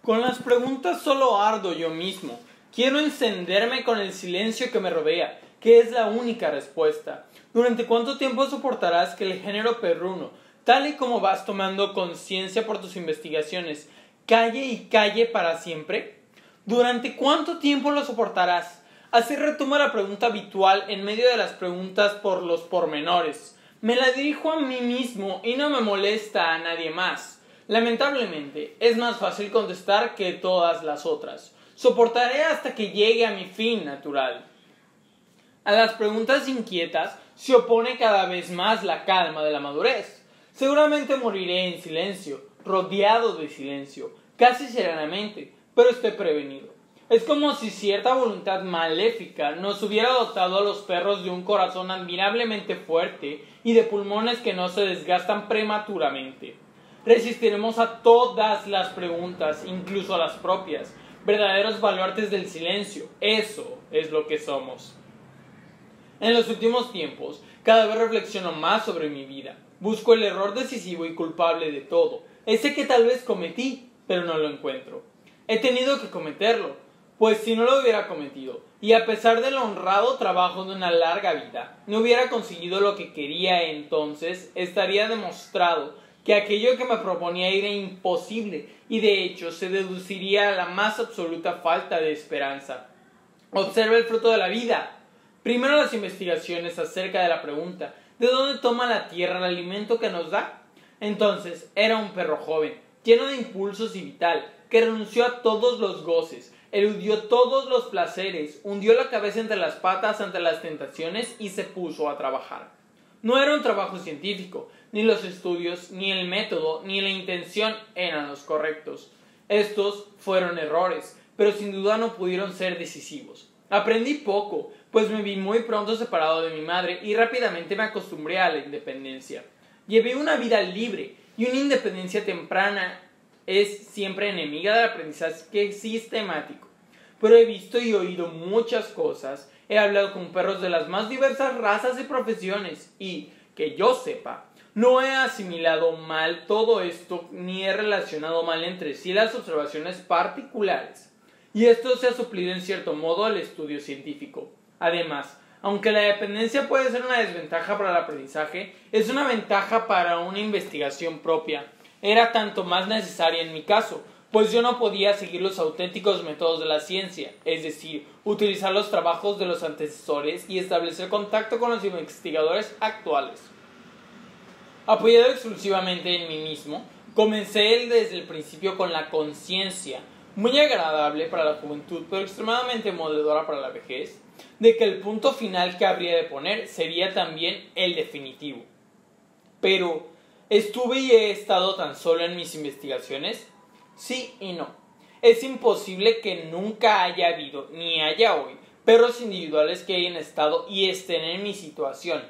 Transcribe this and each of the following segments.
Con las preguntas solo ardo yo mismo. Quiero encenderme con el silencio que me rodea, que es la única respuesta. ¿Durante cuánto tiempo soportarás que el género perruno, tal y como vas tomando conciencia por tus investigaciones, calle y calle para siempre? ¿Durante cuánto tiempo lo soportarás? Así retoma la pregunta habitual en medio de las preguntas por los pormenores. Me la dirijo a mí mismo y no me molesta a nadie más. Lamentablemente, es más fácil contestar que todas las otras. Soportaré hasta que llegue a mi fin natural. A las preguntas inquietas se opone cada vez más la calma de la madurez. Seguramente moriré en silencio, rodeado de silencio, casi serenamente, pero estoy prevenido. Es como si cierta voluntad maléfica nos hubiera dotado a los perros de un corazón admirablemente fuerte y de pulmones que no se desgastan prematuramente. Resistiremos a todas las preguntas, incluso a las propias, verdaderos baluartes del silencio. Eso es lo que somos. En los últimos tiempos, cada vez reflexiono más sobre mi vida. Busco el error decisivo y culpable de todo, ese que tal vez cometí, pero no lo encuentro. He tenido que cometerlo, pues si no lo hubiera cometido, y a pesar del honrado trabajo de una larga vida, no hubiera conseguido lo que quería entonces, estaría demostrado que aquello que me proponía era imposible, y de hecho se deduciría a la más absoluta falta de esperanza. Observa el fruto de la vida. Primero las investigaciones acerca de la pregunta, ¿de dónde toma la tierra el alimento que nos da? Entonces, era un perro joven, lleno de impulsos y vital, que renunció a todos los goces, eludió todos los placeres, hundió la cabeza entre las patas ante las tentaciones y se puso a trabajar. No era un trabajo científico, ni los estudios, ni el método, ni la intención eran los correctos. Estos fueron errores, pero sin duda no pudieron ser decisivos. Aprendí poco, pues me vi muy pronto separado de mi madre y rápidamente me acostumbré a la independencia. Llevé una vida libre y una independencia temprana es siempre enemiga del aprendizaje sistemático. Pero he visto y oído muchas cosas, he hablado con perros de las más diversas razas y profesiones y, que yo sepa, no he asimilado mal todo esto ni he relacionado mal entre sí las observaciones particulares. Y esto se ha suplido en cierto modo al estudio científico. Además, aunque la dependencia puede ser una desventaja para el aprendizaje, es una ventaja para una investigación propia. Era tanto más necesaria en mi caso, pues yo no podía seguir los auténticos métodos de la ciencia, es decir, utilizar los trabajos de los antecesores y establecer contacto con los investigadores actuales. Apoyado exclusivamente en mí mismo, comencé desde el principio con la conciencia, muy agradable para la juventud, pero extremadamente demoledora para la vejez, de que el punto final que habría de poner sería también el definitivo. Pero, ¿estuve y he estado tan solo en mis investigaciones? Sí y no. Es imposible que nunca haya habido, ni haya hoy, perros individuales que hayan estado y estén en mi situación.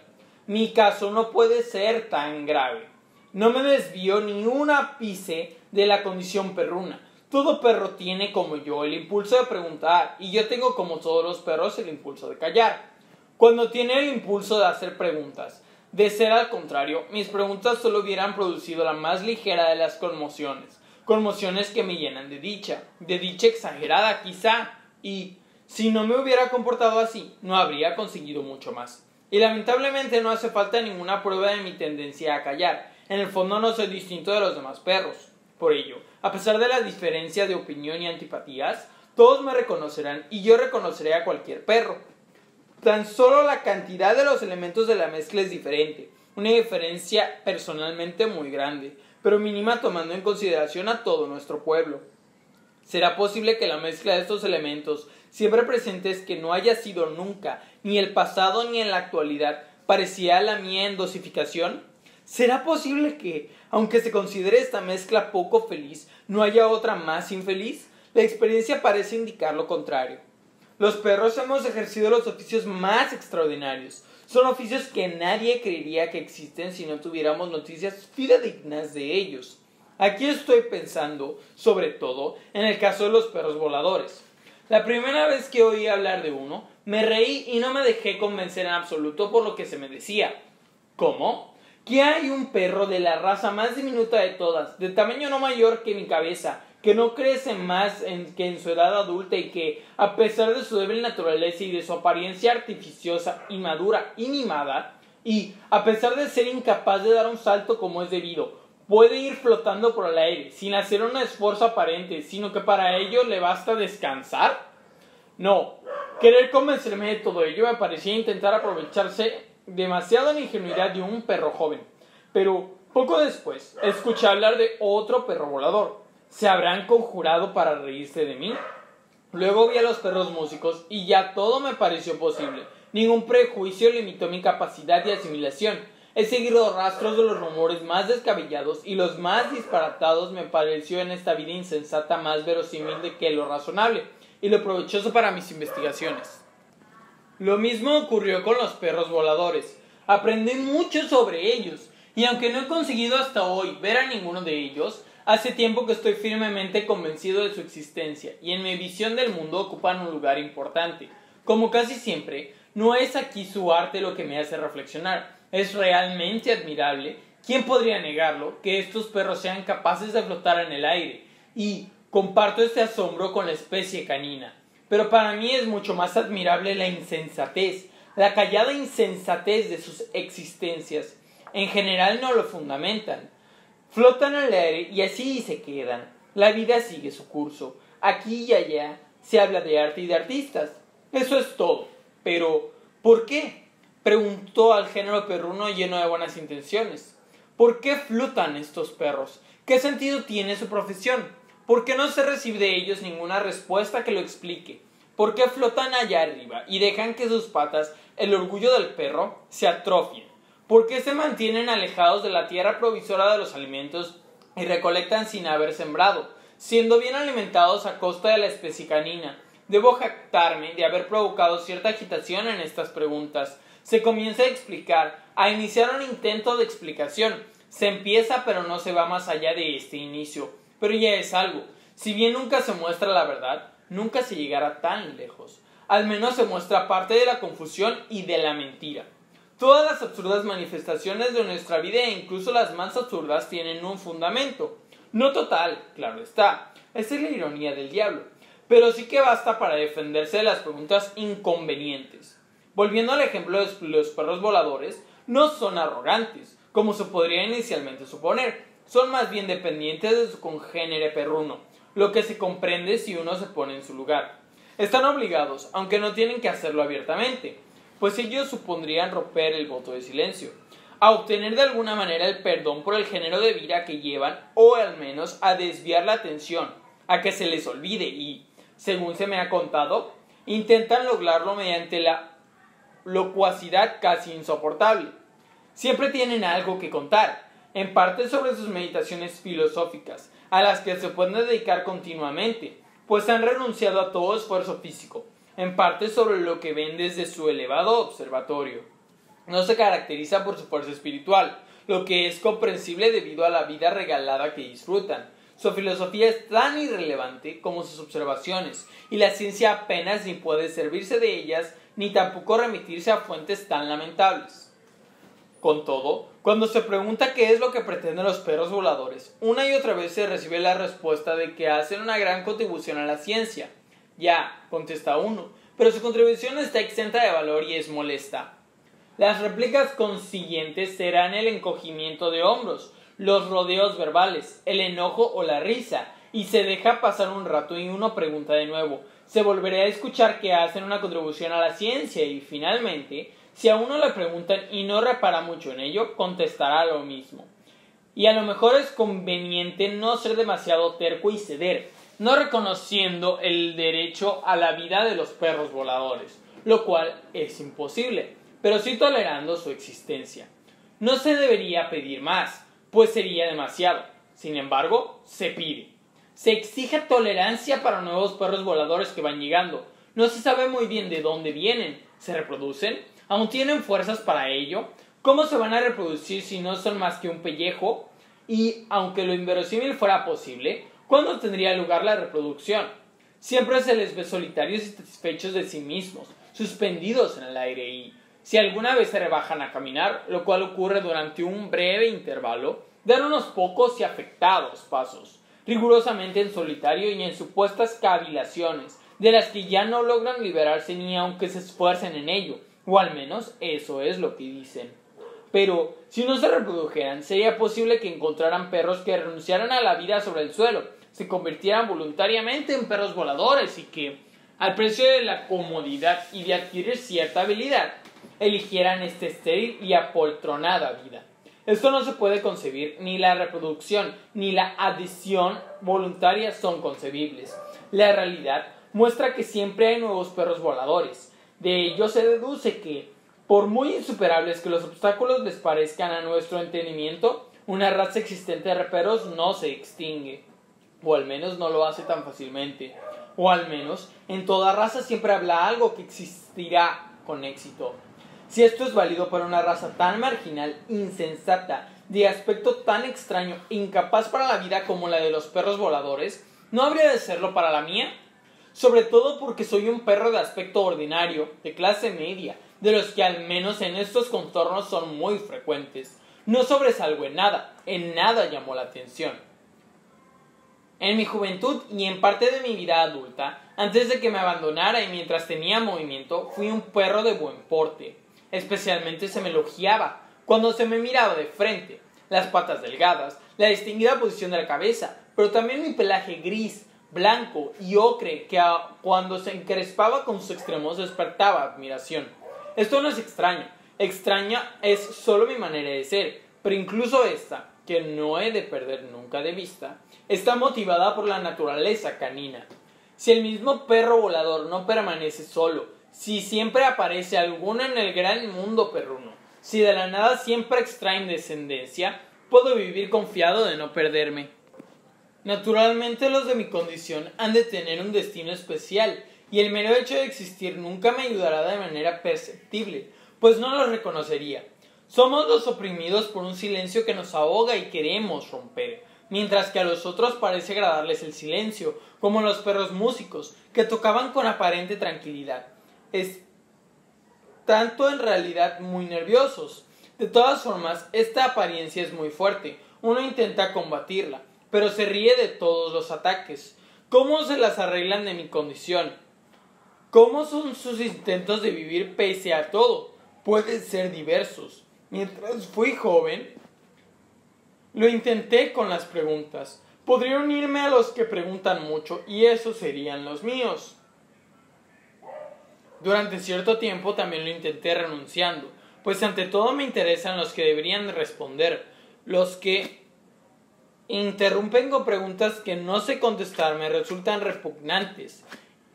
Mi caso no puede ser tan grave. No me desvío ni un ápice de la condición perruna. Todo perro tiene, como yo, el impulso de preguntar, y yo tengo, como todos los perros, el impulso de callar. Cuando tiene el impulso de hacer preguntas, de ser al contrario, mis preguntas solo hubieran producido la más ligera de las conmociones que me llenan de dicha exagerada quizá, y si no me hubiera comportado así, no habría conseguido mucho más. Y lamentablemente no hace falta ninguna prueba de mi tendencia a callar. En el fondo no soy distinto de los demás perros. Por ello, a pesar de la diferencia de opinión y antipatías, todos me reconocerán y yo reconoceré a cualquier perro. Tan solo la cantidad de los elementos de la mezcla es diferente, una diferencia personalmente muy grande, pero mínima tomando en consideración a todo nuestro pueblo. ¿Será posible que la mezcla de estos elementos, siempre presentes, que no haya sido nunca, ni el pasado ni en la actualidad, parecida a la mía en dosificación? ¿Será posible que, aunque se considere esta mezcla poco feliz, no haya otra más infeliz? La experiencia parece indicar lo contrario. Los perros hemos ejercido los oficios más extraordinarios. Son oficios que nadie creería que existen si no tuviéramos noticias fidedignas de ellos. Aquí estoy pensando, sobre todo, en el caso de los perros voladores. La primera vez que oí hablar de uno, me reí y no me dejé convencer en absoluto por lo que se me decía. ¿Cómo? que hay un perro de la raza más diminuta de todas, de tamaño no mayor que mi cabeza, que no crece más que en su edad adulta y que, a pesar de su débil naturaleza y de su apariencia artificiosa, inmadura y mimada, y a pesar de ser incapaz de dar un salto como es debido, puede ir flotando por el aire, sin hacer un esfuerzo aparente, sino que para ello le basta descansar? No, querer convencerme de todo ello me parecía intentar aprovecharse demasiado en la ingenuidad de un perro joven. Pero poco después escuché hablar de otro perro volador. ¿Se habrán conjurado para reírse de mí? Luego vi a los perros músicos y ya todo me pareció posible. Ningún prejuicio limitó mi capacidad de asimilación. He seguido rastros de los rumores más descabellados y los más disparatados me pareció en esta vida insensata más verosímil que lo razonable y lo provechoso para mis investigaciones. Lo mismo ocurrió con los perros voladores. Aprendí mucho sobre ellos y aunque no he conseguido hasta hoy ver a ninguno de ellos, hace tiempo que estoy firmemente convencido de su existencia y en mi visión del mundo ocupan un lugar importante. Como casi siempre, no es aquí su arte lo que me hace reflexionar. Es realmente admirable, ¿quién podría negarlo?, que estos perros sean capaces de flotar en el aire, y comparto este asombro con la especie canina. Pero para mí es mucho más admirable la insensatez, la callada insensatez de sus existencias. En general no lo fundamentan. Flotan en el aire y así se quedan. La vida sigue su curso. Aquí y allá se habla de arte y de artistas. Eso es todo. Pero, ¿por qué?, preguntó al género perruno lleno de buenas intenciones. ¿Por qué flotan estos perros? ¿Qué sentido tiene su profesión? ¿Por qué no se recibe de ellos ninguna respuesta que lo explique? ¿Por qué flotan allá arriba y dejan que sus patas, el orgullo del perro, se atrofien? ¿Por qué se mantienen alejados de la tierra provisora de los alimentos y recolectan sin haber sembrado, siendo bien alimentados a costa de la especie canina? Debo jactarme de haber provocado cierta agitación en estas preguntas. Se comienza a explicar, a iniciar un intento de explicación. Se empieza pero no se va más allá de este inicio. Pero ya es algo. Si bien nunca se muestra la verdad, nunca se llegará tan lejos. Al menos se muestra parte de la confusión y de la mentira. Todas las absurdas manifestaciones de nuestra vida e incluso las más absurdas tienen un fundamento. No total, claro está. Esa es la ironía del diablo. Pero sí que basta para defenderse de las preguntas inconvenientes. Volviendo al ejemplo de los perros voladores, no son arrogantes, como se podría inicialmente suponer. Son más bien dependientes de su congénere perruno, lo que se comprende si uno se pone en su lugar. Están obligados, aunque no tienen que hacerlo abiertamente, pues ellos supondrían romper el voto de silencio, a obtener de alguna manera el perdón por el género de vida que llevan, o al menos a desviar la atención, a que se les olvide y, según se me ha contado, intentan lograrlo mediante la locuacidad casi insoportable. Siempre tienen algo que contar, en parte sobre sus meditaciones filosóficas, a las que se pueden dedicar continuamente, pues han renunciado a todo esfuerzo físico, en parte sobre lo que ven desde su elevado observatorio. No se caracteriza por su fuerza espiritual, lo que es comprensible debido a la vida regalada que disfrutan. Su filosofía es tan irrelevante como sus observaciones, y la ciencia apenas ni puede servirse de ellas, ni tampoco remitirse a fuentes tan lamentables. Con todo, cuando se pregunta qué es lo que pretenden los perros voladores, una y otra vez se recibe la respuesta de que hacen una gran contribución a la ciencia. Ya, contesta uno, pero su contribución está exenta de valor y es molesta. Las réplicas consiguientes serán el encogimiento de hombros, los rodeos verbales, el enojo o la risa, y se deja pasar un rato y uno pregunta de nuevo. Se volverá a escuchar que hacen una contribución a la ciencia y, finalmente, si a uno le preguntan y no repara mucho en ello, contestará lo mismo. Y a lo mejor es conveniente no ser demasiado terco y ceder, no reconociendo el derecho a la vida de los perros voladores, lo cual es imposible, pero sí tolerando su existencia. No se debería pedir más, pues sería demasiado. Sin embargo, se pide. Se exige tolerancia para nuevos perros voladores que van llegando. No se sabe muy bien de dónde vienen. ¿Se reproducen? ¿Aún tienen fuerzas para ello? ¿Cómo se van a reproducir si no son más que un pellejo? Y, aunque lo inverosímil fuera posible, ¿cuándo tendría lugar la reproducción? Siempre se les ve solitarios y satisfechos de sí mismos, suspendidos en el aire y, Si alguna vez se rebajan a caminar, lo cual ocurre durante un breve intervalo, dan unos pocos y afectados pasos, rigurosamente en solitario y en supuestas cavilaciones, de las que ya no logran liberarse ni aunque se esfuercen en ello, o al menos eso es lo que dicen. Pero, si no se reprodujeran, sería posible que encontraran perros que renunciaran a la vida sobre el suelo, se convirtieran voluntariamente en perros voladores y que, al precio de la comodidad y de adquirir cierta habilidad, eligieran esta estéril y apoltronada vida. Esto no se puede concebir, ni la reproducción ni la adhesión voluntaria son concebibles. La realidad muestra que siempre hay nuevos perros voladores. De ello se deduce que, por muy insuperables que los obstáculos les parezcan a nuestro entendimiento, una raza existente de perros no se extingue, o al menos no lo hace tan fácilmente, o al menos en toda raza siempre habrá algo que existirá con éxito. Si esto es válido para una raza tan marginal, insensata, de aspecto tan extraño e incapaz para la vida como la de los perros voladores, ¿no habría de serlo para la mía? Sobre todo porque soy un perro de aspecto ordinario, de clase media, de los que al menos en estos contornos son muy frecuentes. No sobresalgo en nada llamó la atención. En mi juventud y en parte de mi vida adulta, antes de que me abandonara y mientras tenía movimiento, fui un perro de buen porte. Especialmente se me elogiaba cuando se me miraba de frente, las patas delgadas, la distinguida posición de la cabeza, pero también mi pelaje gris, blanco y ocre que cuando se encrespaba con sus extremos despertaba admiración. Esto no es extraño, extraña es solo mi manera de ser, pero incluso esta, que no he de perder nunca de vista, está motivada por la naturaleza canina. Si el mismo perro volador no permanece solo, si siempre aparece alguno en el gran mundo perruno, si de la nada siempre extraen descendencia, puedo vivir confiado de no perderme. Naturalmente los de mi condición han de tener un destino especial, y el mero hecho de existir nunca me ayudará de manera perceptible, pues no los reconocería. Somos los oprimidos por un silencio que nos ahoga y queremos romper, mientras que a los otros parece agradarles el silencio, como los perros músicos, que tocaban con aparente tranquilidad. Es tanto en realidad muy nerviosos. De todas formas, esta apariencia es muy fuerte. Uno intenta combatirla, pero se ríe de todos los ataques. ¿Cómo se las arreglan de mi condición? ¿Cómo son sus intentos de vivir pese a todo? Pueden ser diversos. Mientras fui joven, lo intenté con las preguntas. Podría unirme a los que preguntan mucho, y esos serían los míos. Durante cierto tiempo también lo intenté renunciando, pues ante todo me interesan los que deberían responder. Los que interrumpen con preguntas que no sé contestar me resultan repugnantes.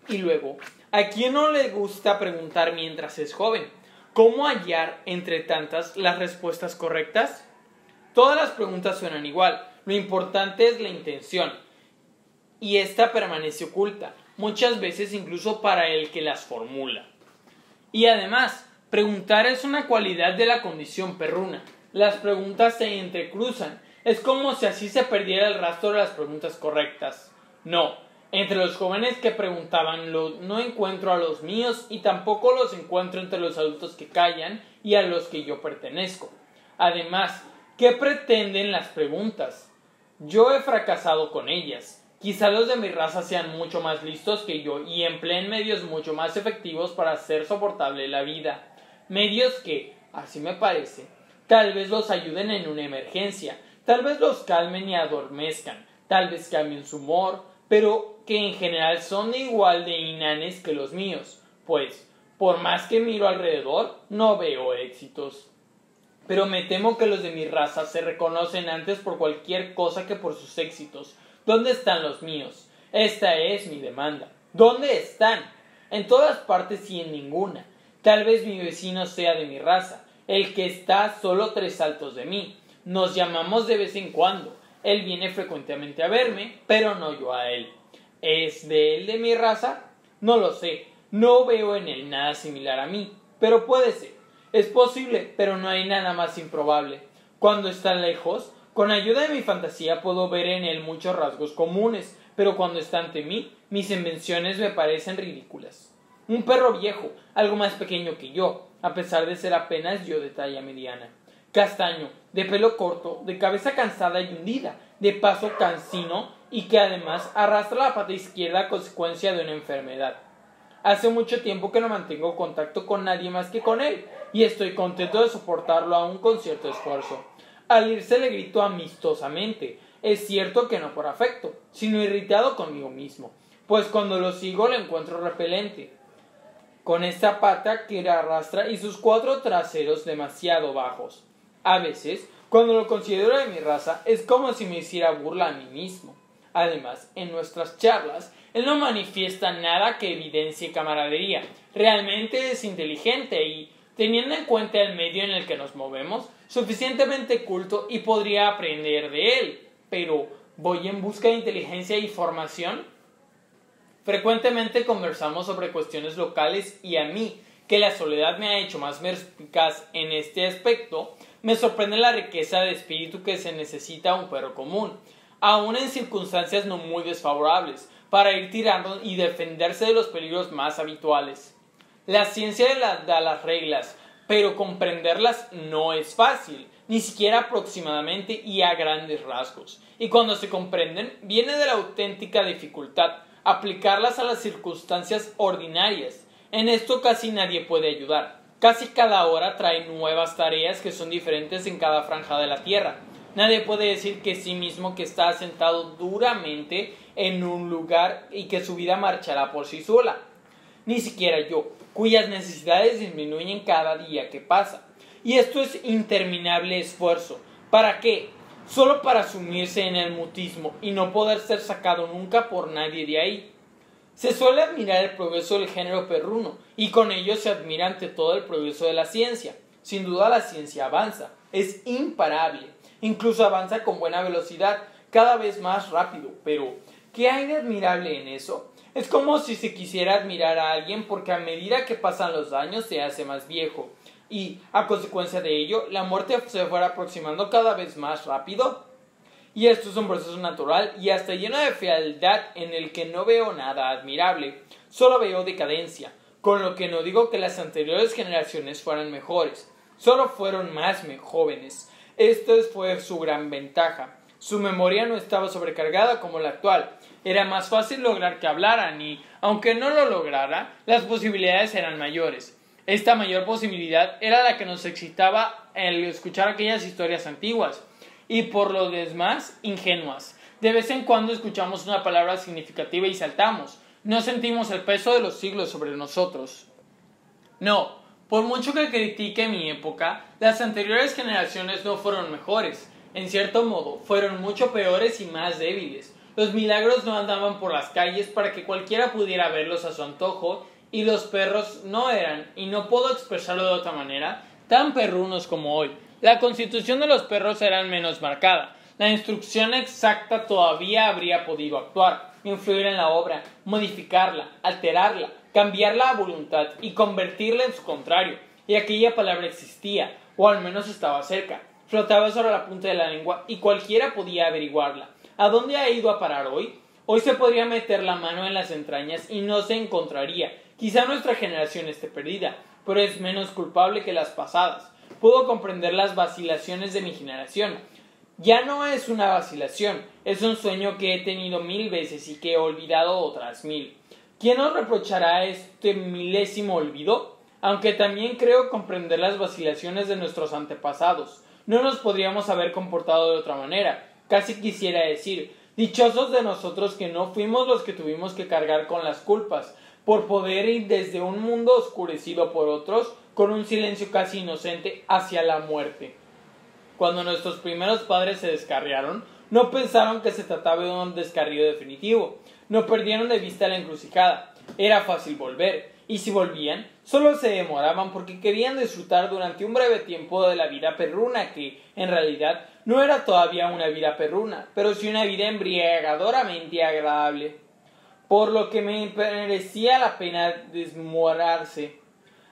Y luego, ¿a quién no le gusta preguntar mientras es joven? ¿Cómo hallar entre tantas las respuestas correctas? Todas las preguntas suenan igual. Lo importante es la intención, y esta permanece oculta, muchas veces incluso para el que las formula. Y además, preguntar es una cualidad de la condición perruna. Las preguntas se entrecruzan. Es como si así se perdiera el rastro de las preguntas correctas. No, entre los jóvenes que preguntaban no encuentro a los míos, y tampoco los encuentro entre los adultos que callan y a los que yo pertenezco. Además, ¿qué pretenden las preguntas? Yo he fracasado con ellas. Quizá los de mi raza sean mucho más listos que yo y empleen medios mucho más efectivos para hacer soportable la vida. Medios que, así me parece, tal vez los ayuden en una emergencia, tal vez los calmen y adormezcan, tal vez cambien su humor, pero que en general son igual de inanes que los míos, pues, por más que miro alrededor, no veo éxitos. Pero me temo que los de mi raza se reconocen antes por cualquier cosa que por sus éxitos. ¿Dónde están los míos? Esta es mi demanda. ¿Dónde están? En todas partes y en ninguna. Tal vez mi vecino sea de mi raza, el que está solo 3 saltos de mí. Nos llamamos de vez en cuando. Él viene frecuentemente a verme, pero no yo a él. ¿Es de él de mi raza? No lo sé. No veo en él nada similar a mí, pero puede ser. Es posible, pero no hay nada más improbable. Cuando está lejos, con ayuda de mi fantasía puedo ver en él muchos rasgos comunes, pero cuando está ante mí, mis invenciones me parecen ridículas. un perro viejo, algo más pequeño que yo, a pesar de ser apenas yo de talla mediana. Castaño, de pelo corto, de cabeza cansada y hundida, de paso cansino y que además arrastra la pata izquierda a consecuencia de una enfermedad. Hace mucho tiempo que no mantengo contacto con nadie más que con él, y estoy contento de soportarlo aún con cierto esfuerzo. Al irse le grito amistosamente, es cierto que no por afecto, sino irritado conmigo mismo, pues cuando lo sigo lo encuentro repelente, con esta pata que arrastra y sus 4 traseros demasiado bajos. A veces, cuando lo considero de mi raza, es como si me hiciera burla a mí mismo. Además, en nuestras charlas, él no manifiesta nada que evidencie camaradería. Realmente es inteligente y, teniendo en cuenta el medio en el que nos movemos, suficientemente culto y podría aprender de él. Pero, ¿voy en busca de inteligencia y formación? Frecuentemente conversamos sobre cuestiones locales y a mí, que la soledad me ha hecho más perspicaz en este aspecto, me sorprende la riqueza de espíritu que se necesita a un perro común, aun en circunstancias no muy desfavorables, para ir tirando y defenderse de los peligros más habituales. La ciencia da las reglas, pero comprenderlas no es fácil, ni siquiera aproximadamente y a grandes rasgos. Y cuando se comprenden, viene de la auténtica dificultad aplicarlas a las circunstancias ordinarias. En esto casi nadie puede ayudar. Casi cada hora trae nuevas tareas que son diferentes en cada franja de la tierra. Nadie puede decir que sí mismo que está asentado duramente en un lugar y que su vida marchará por sí sola. Ni siquiera yo, cuyas necesidades disminuyen cada día que pasa. Y esto es interminable esfuerzo. ¿Para qué? Solo para sumirse en el mutismo y no poder ser sacado nunca por nadie de ahí. Se suele admirar el progreso del género perruno, y con ello se admira ante todo el progreso de la ciencia. Sin duda la ciencia avanza, es imparable, incluso avanza con buena velocidad, cada vez más rápido, pero ¿qué hay de admirable en eso? Es como si se quisiera admirar a alguien porque a medida que pasan los años se hace más viejo, y, a consecuencia de ello, la muerte se fuera aproximando cada vez más rápido. Y esto es un proceso natural y hasta lleno de fealdad en el que no veo nada admirable, solo veo decadencia, con lo que no digo que las anteriores generaciones fueran mejores, solo fueron más jóvenes. Esto fue su gran ventaja. Su memoria no estaba sobrecargada como la actual. Era más fácil lograr que hablaran y, aunque no lo lograra, las posibilidades eran mayores. Esta mayor posibilidad era la que nos excitaba el escuchar aquellas historias antiguas y por lo demás ingenuas. De vez en cuando escuchamos una palabra significativa y saltamos. No sentimos el peso de los siglos sobre nosotros. No, por mucho que critique mi época, las anteriores generaciones no fueron mejores. En cierto modo, fueron mucho peores y más débiles. Los milagros no andaban por las calles para que cualquiera pudiera verlos a su antojo, y los perros no eran, y no puedo expresarlo de otra manera, tan perrunos como hoy. La constitución de los perros era menos marcada. La instrucción exacta todavía habría podido actuar, influir en la obra, modificarla, alterarla, cambiarla a voluntad y convertirla en su contrario. Y aquella palabra existía, o al menos estaba cerca. Flotaba sobre la punta de la lengua y cualquiera podía averiguarla. ¿A dónde ha ido a parar hoy? Hoy se podría meter la mano en las entrañas y no se encontraría. Quizá nuestra generación esté perdida, pero es menos culpable que las pasadas. Puedo comprender las vacilaciones de mi generación. Ya no es una vacilación, es un sueño que he tenido 1000 veces y que he olvidado otras 1000. ¿Quién nos reprochará este milésimo olvido? Aunque también creo comprender las vacilaciones de nuestros antepasados. No nos podríamos haber comportado de otra manera. Casi quisiera decir, dichosos de nosotros que no fuimos los que tuvimos que cargar con las culpas, por poder ir desde un mundo oscurecido por otros, con un silencio casi inocente, hacia la muerte. Cuando nuestros primeros padres se descarriaron, no pensaron que se trataba de un descarrío definitivo. No perdieron de vista la encrucijada. Era fácil volver, y si volvían, solo se demoraban porque querían disfrutar durante un breve tiempo de la vida perruna que, en realidad, no era todavía una vida perruna, pero sí una vida embriagadoramente agradable. Por lo que me merecía la pena desmorarse,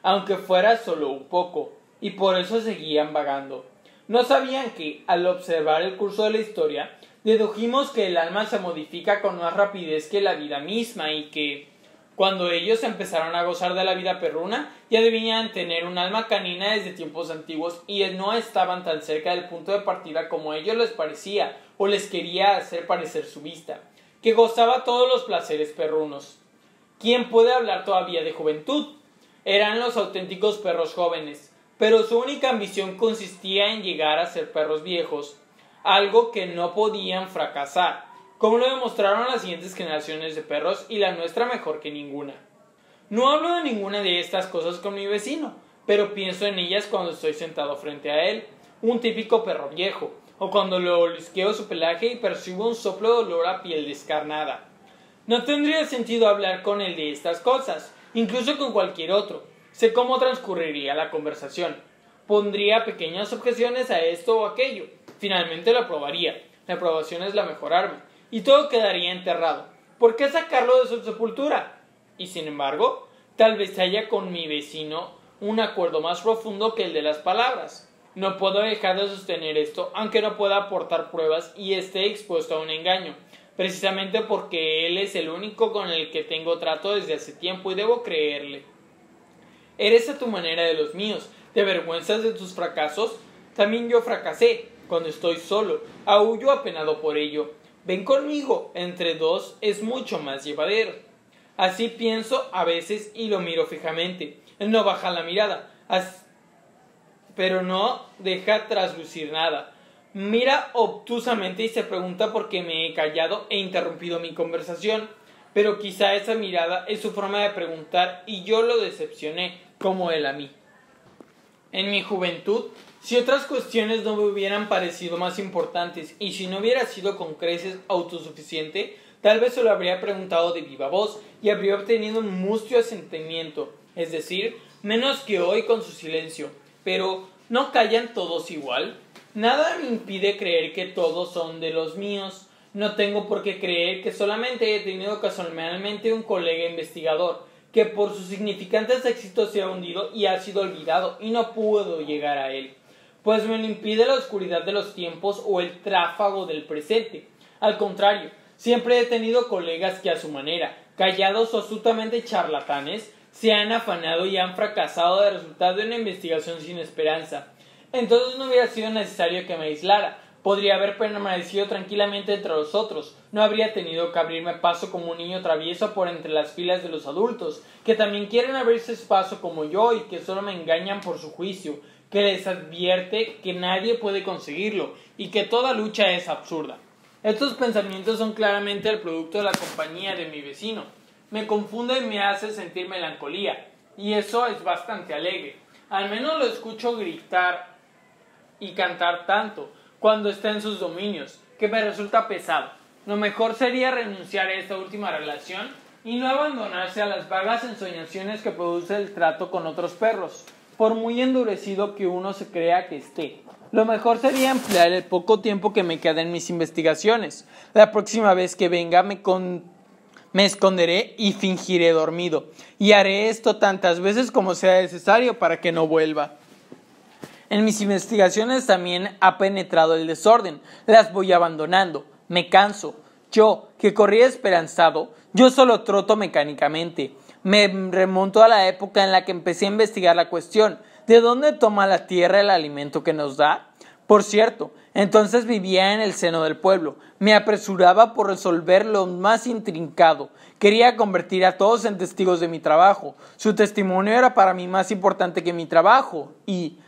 aunque fuera solo un poco, y por eso seguían vagando. No sabían que, al observar el curso de la historia, dedujimos que el alma se modifica con más rapidez que la vida misma y que, Cuando ellos empezaron a gozar de la vida perruna, ya debían tener un alma canina desde tiempos antiguos y no estaban tan cerca del punto de partida como a ellos les parecía o les quería hacer parecer su vista, que gozaba todos los placeres perrunos. ¿Quién puede hablar todavía de juventud? Eran los auténticos perros jóvenes, pero su única ambición consistía en llegar a ser perros viejos, algo que no podían fracasar, como lo demostraron las siguientes generaciones de perros y la nuestra mejor que ninguna. No hablo de ninguna de estas cosas con mi vecino, pero pienso en ellas cuando estoy sentado frente a él, un típico perro viejo, o cuando le olisqueo su pelaje y percibo un soplo de olor a piel descarnada. No tendría sentido hablar con él de estas cosas, incluso con cualquier otro. Sé cómo transcurriría la conversación. Pondría pequeñas objeciones a esto o aquello. Finalmente lo aprobaría. La aprobación es la mejor arma. Y todo quedaría enterrado. ¿Por qué sacarlo de su sepultura? Y sin embargo, tal vez haya con mi vecino un acuerdo más profundo que el de las palabras. No puedo dejar de sostener esto, aunque no pueda aportar pruebas y esté expuesto a un engaño, precisamente porque él es el único con el que tengo trato desde hace tiempo y debo creerle. Eres a tu manera de los míos, te avergüenzas de tus fracasos. También yo fracasé, cuando estoy solo, aúllo apenado por ello. Ven conmigo, entre dos es mucho más llevadero. Así pienso a veces y lo miro fijamente. Él no baja la mirada, pero no deja traslucir nada. Mira obtusamente y se pregunta por qué me he callado e interrumpido mi conversación. Pero quizá esa mirada es su forma de preguntar y yo lo decepcioné, como él a mí. En mi juventud, si otras cuestiones no me hubieran parecido más importantes y si no hubiera sido con creces autosuficiente, tal vez se lo habría preguntado de viva voz y habría obtenido un mustio asentimiento, es decir, menos que hoy con su silencio. Pero, ¿no callan todos igual? Nada me impide creer que todos son de los míos. No tengo por qué creer que solamente he tenido casualmente un colega investigador, que por sus significantes éxitos se ha hundido y ha sido olvidado y no puedo llegar a él, pues me lo impide la oscuridad de los tiempos o el tráfago del presente. Al contrario, siempre he tenido colegas que a su manera, callados o astutamente charlatanes, se han afanado y han fracasado de resultado de una investigación sin esperanza. Entonces no hubiera sido necesario que me aislara. Podría haber permanecido tranquilamente entre los otros. No habría tenido que abrirme paso como un niño travieso por entre las filas de los adultos, que también quieren abrirse paso como yo y que solo me engañan por su juicio, que les advierte que nadie puede conseguirlo y que toda lucha es absurda. Estos pensamientos son claramente el producto de la compañía de mi vecino. Me confunde y me hace sentir melancolía, y eso es bastante alegre. Al menos lo escucho gritar y cantar tanto cuando está en sus dominios, que me resulta pesado. Lo mejor sería renunciar a esta última relación y no abandonarse a las vagas ensoñaciones que produce el trato con otros perros, por muy endurecido que uno se crea que esté. Lo mejor sería emplear el poco tiempo que me queda en mis investigaciones. La próxima vez que venga me esconderé y fingiré dormido, y haré esto tantas veces como sea necesario para que no vuelva. En mis investigaciones también ha penetrado el desorden. Las voy abandonando. Me canso. Yo, que corría esperanzado, yo solo troto mecánicamente. Me remonto a la época en la que empecé a investigar la cuestión. ¿De dónde toma la tierra el alimento que nos da? Por cierto, entonces vivía en el seno del pueblo. Me apresuraba por resolver lo más intrincado. Quería convertir a todos en testigos de mi trabajo. Su testimonio era para mí más importante que mi trabajo. Y,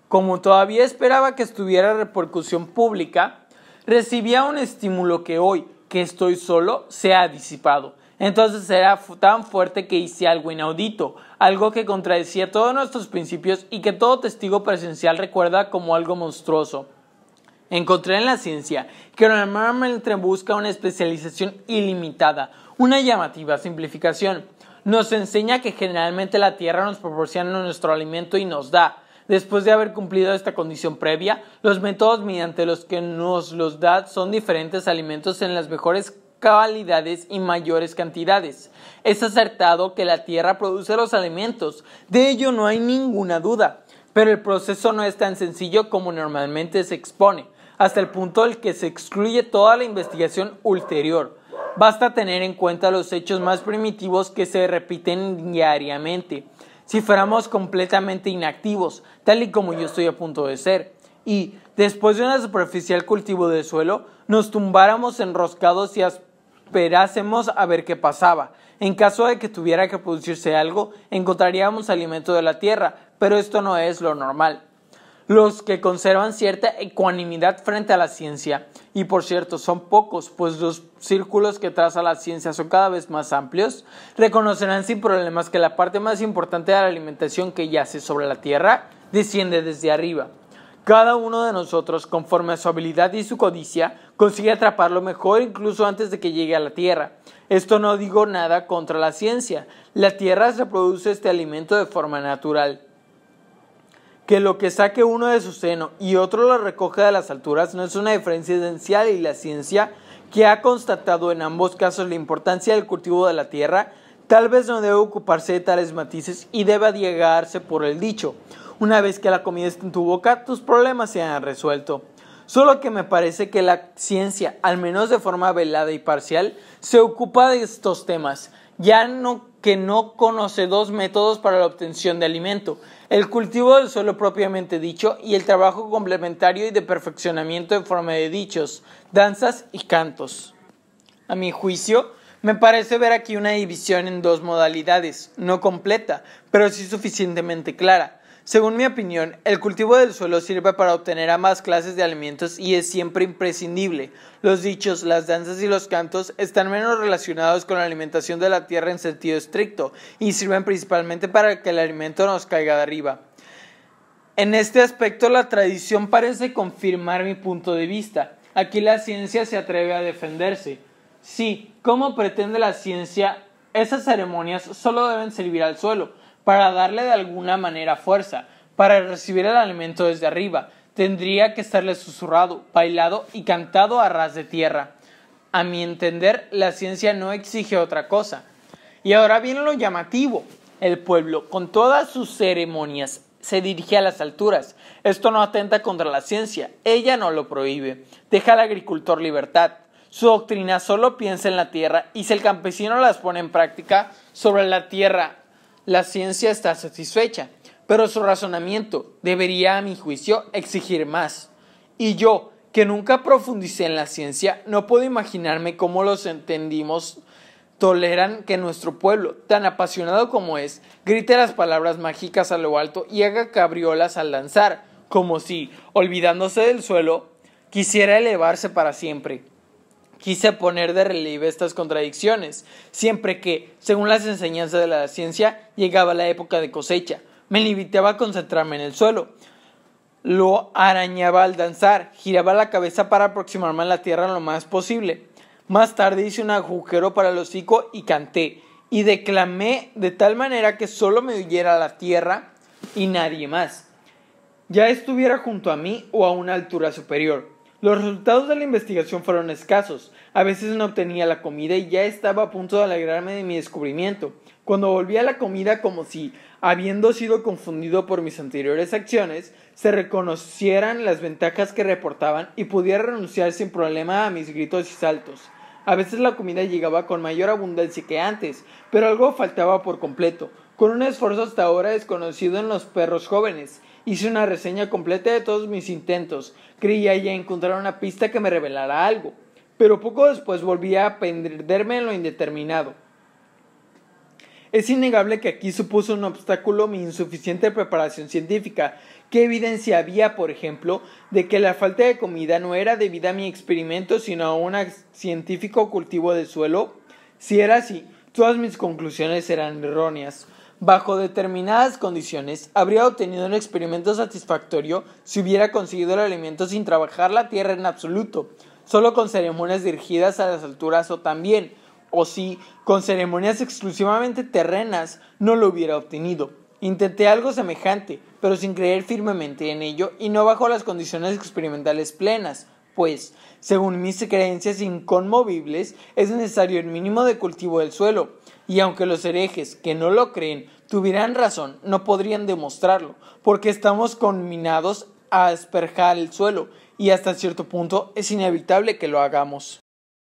como todavía esperaba que estuviera repercusión pública, recibía un estímulo que hoy, que estoy solo, se ha disipado. Entonces era tan fuerte que hice algo inaudito, algo que contradecía todos nuestros principios y que todo testigo presencial recuerda como algo monstruoso. Encontré en la ciencia que normalmente busca una especialización ilimitada, una llamativa simplificación. Nos enseña que generalmente la tierra nos proporciona nuestro alimento y nos da. Después de haber cumplido esta condición previa, los métodos mediante los que nos los da son diferentes alimentos en las mejores calidades y mayores cantidades. Es acertado que la tierra produce los alimentos, de ello no hay ninguna duda, pero el proceso no es tan sencillo como normalmente se expone, hasta el punto en que se excluye toda la investigación ulterior. Basta tener en cuenta los hechos más primitivos que se repiten diariamente. Si fuéramos completamente inactivos, tal y como yo estoy a punto de ser, y, después de un superficial cultivo del suelo, nos tumbáramos enroscados y esperásemos a ver qué pasaba. En caso de que tuviera que producirse algo, encontraríamos alimento de la tierra, pero esto no es lo normal. Los que conservan cierta ecuanimidad frente a la ciencia, y por cierto son pocos, pues los círculos que traza la ciencia son cada vez más amplios, reconocerán sin problemas que la parte más importante de la alimentación que yace sobre la tierra desciende desde arriba. Cada uno de nosotros, conforme a su habilidad y su codicia, consigue atraparlo mejor incluso antes de que llegue a la tierra. Esto no digo nada contra la ciencia. La tierra reproduce este alimento de forma natural. Que lo que saque uno de su seno y otro lo recoge de las alturas no es una diferencia esencial, y la ciencia, que ha constatado en ambos casos la importancia del cultivo de la tierra, tal vez no debe ocuparse de tales matices y debe llegarse por el dicho: una vez que la comida está en tu boca, tus problemas se han resuelto. Solo que me parece que la ciencia, al menos de forma velada y parcial, se ocupa de estos temas, que no conoce dos métodos para la obtención de alimento: el cultivo del suelo propiamente dicho y el trabajo complementario y de perfeccionamiento en forma de dichos, danzas y cantos. A mi juicio, me parece ver aquí una división en dos modalidades, no completa, pero sí suficientemente clara. Según mi opinión, el cultivo del suelo sirve para obtener ambas clases de alimentos y es siempre imprescindible. Los dichos, las danzas y los cantos están menos relacionados con la alimentación de la tierra en sentido estricto y sirven principalmente para que el alimento nos caiga de arriba. En este aspecto, la tradición parece confirmar mi punto de vista. Aquí la ciencia se atreve a defenderse. Sí, ¿cómo pretende la ciencia? Esas ceremonias solo deben servir al suelo, para darle de alguna manera fuerza, para recibir el alimento desde arriba. Tendría que estarle susurrado, bailado y cantado a ras de tierra. A mi entender, la ciencia no exige otra cosa. Y ahora viene lo llamativo. El pueblo, con todas sus ceremonias, se dirige a las alturas. Esto no atenta contra la ciencia, ella no lo prohíbe. Deja al agricultor libertad. Su doctrina solo piensa en la tierra, y si el campesino las pone en práctica sobre la tierra, la ciencia está satisfecha, pero su razonamiento debería, a mi juicio, exigir más. Y yo, que nunca profundicé en la ciencia, no puedo imaginarme cómo los entendimos toleran que nuestro pueblo, tan apasionado como es, grite las palabras mágicas a lo alto y haga cabriolas al danzar, como si, olvidándose del suelo, quisiera elevarse para siempre. Quise poner de relieve estas contradicciones, siempre que, según las enseñanzas de la ciencia, llegaba la época de cosecha. Me limitaba a concentrarme en el suelo. Lo arañaba al danzar, giraba la cabeza para aproximarme a la tierra lo más posible. Más tarde hice un agujero para el hocico y canté, y declamé de tal manera que solo me oyera la tierra y nadie más, ya estuviera junto a mí o a una altura superior. Los resultados de la investigación fueron escasos. A veces no obtenía la comida y ya estaba a punto de alegrarme de mi descubrimiento. Cuando volví a la comida, como si, habiendo sido confundido por mis anteriores acciones, se reconocieran las ventajas que reportaban y pudiera renunciar sin problema a mis gritos y saltos. A veces la comida llegaba con mayor abundancia que antes, pero algo faltaba por completo. Con un esfuerzo hasta ahora desconocido en los perros jóvenes, hice una reseña completa de todos mis intentos. Creía ya encontrar una pista que me revelara algo, pero poco después volví a perderme en lo indeterminado. Es innegable que aquí supuso un obstáculo mi insuficiente preparación científica. ¿Qué evidencia había, por ejemplo, de que la falta de comida no era debida a mi experimento, sino a un científico cultivo del suelo? Si era así, todas mis conclusiones eran erróneas. Bajo determinadas condiciones, habría obtenido un experimento satisfactorio si hubiera conseguido el alimento sin trabajar la tierra en absoluto, solo con ceremonias dirigidas a las alturas o si, con ceremonias exclusivamente terrenas, no lo hubiera obtenido. Intenté algo semejante, pero sin creer firmemente en ello y no bajo las condiciones experimentales plenas, pues, según mis creencias inconmovibles, es necesario el mínimo de cultivo del suelo, y aunque los herejes que no lo creen tuvieran razón, no podrían demostrarlo, porque estamos conminados a asperjar el suelo, y hasta cierto punto es inevitable que lo hagamos.